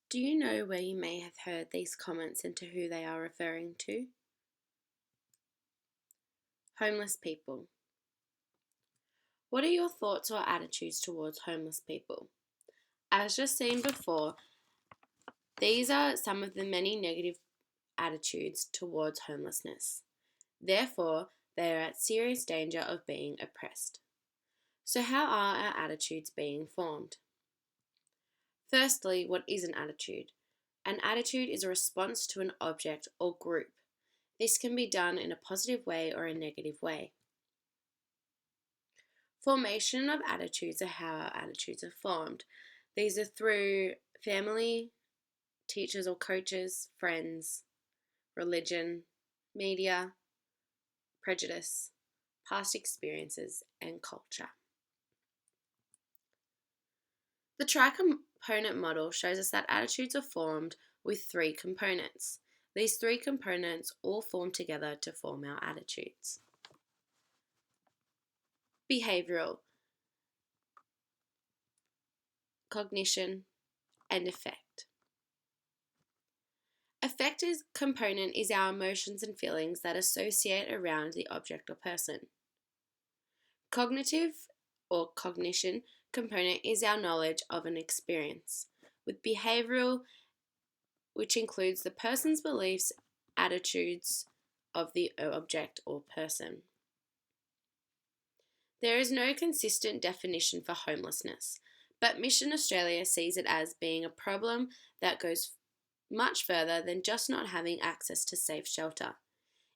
Do you know where you may have heard these comments and to who they are referring to? Homeless people. What are your thoughts or attitudes towards homeless people? As just seen before, these are some of the many negative attitudes towards homelessness. Therefore, they are at serious danger of being oppressed. So, how are our attitudes being formed? Firstly, what is an attitude? An attitude is a response to an object or group. This can be done in a positive way or a negative way. Formation of attitudes are how our attitudes are formed. These are through family, teachers or coaches, friends, religion, media, prejudice, past experiences, and culture. The tri-component model shows us that attitudes are formed with three components. These three components all form together to form our attitudes. Behavioural, cognition, and effect. Affective component is our emotions and feelings that associate around the object or person. Cognitive or cognition component is our knowledge of an experience, with behavioural, which includes the person's beliefs, attitudes of the object or person. There is no consistent definition for homelessness, but Mission Australia sees it as being a problem that goes much further than just not having access to safe shelter.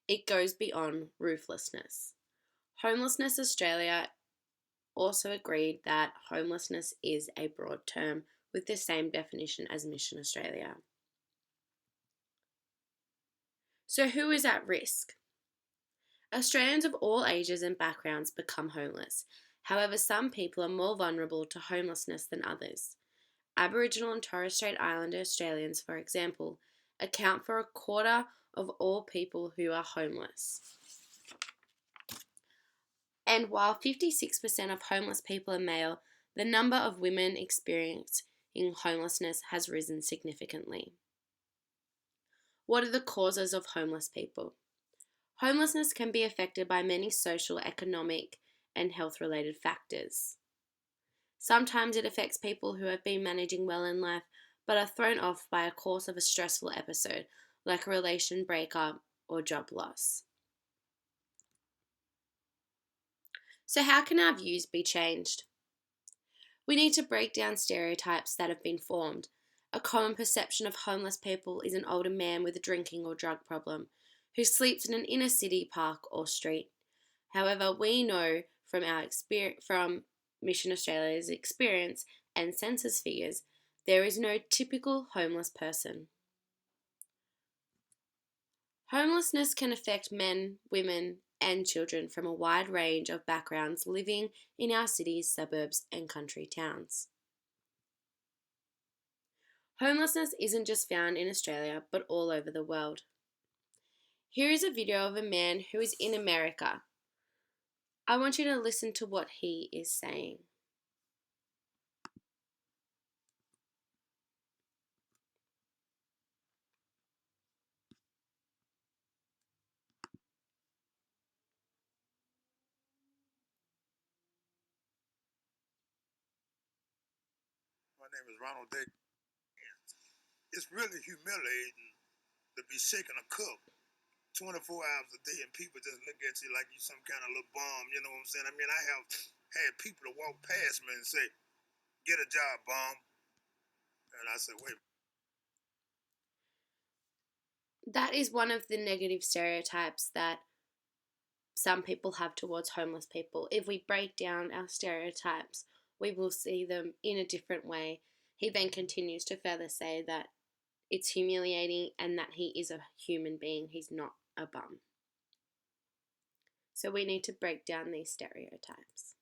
It goes beyond rooflessness. Homelessness Australia also agreed that homelessness is a broad term with the same definition as Mission Australia. So, who is at risk? Australians of all ages and backgrounds become homeless. However, some people are more vulnerable to homelessness than others. Aboriginal and Torres Strait Islander Australians, for example, account for a quarter of all people who are homeless. And while 56% of homeless people are male, the number of women experiencing homelessness has risen significantly. What are the causes of homeless people? Homelessness can be affected by many social, economic, and health-related factors. Sometimes it affects people who have been managing well in life but are thrown off by a course of a stressful episode, like a relation breakup or job loss. So how can our views be changed? We need to break down stereotypes that have been formed. A common perception of homeless people is an older man with a drinking or drug problem who sleeps in an inner city park or street. However, we know from Mission Australia's experience and census figures, there is no typical homeless person. Homelessness can affect men, women, and children from a wide range of backgrounds living in our cities, suburbs, and country towns. Homelessness isn't just found in Australia, but all over the world. Here is a video of a man who is in America. I want you to listen to what he is saying. My name is Ronald Day. It's really humiliating to be shaking a cup 24 hours a day and people just look at you like you some kind of little bum, you know what I'm saying? I mean, I have had people to walk past me and say, "Get a job, bum." And I said, wait. That is one of the negative stereotypes that some people have towards homeless people. If we break down our stereotypes, we will see them in a different way. He then continues to further say that it's humiliating and that he is a human being, he's not a bum. So we need to break down these stereotypes.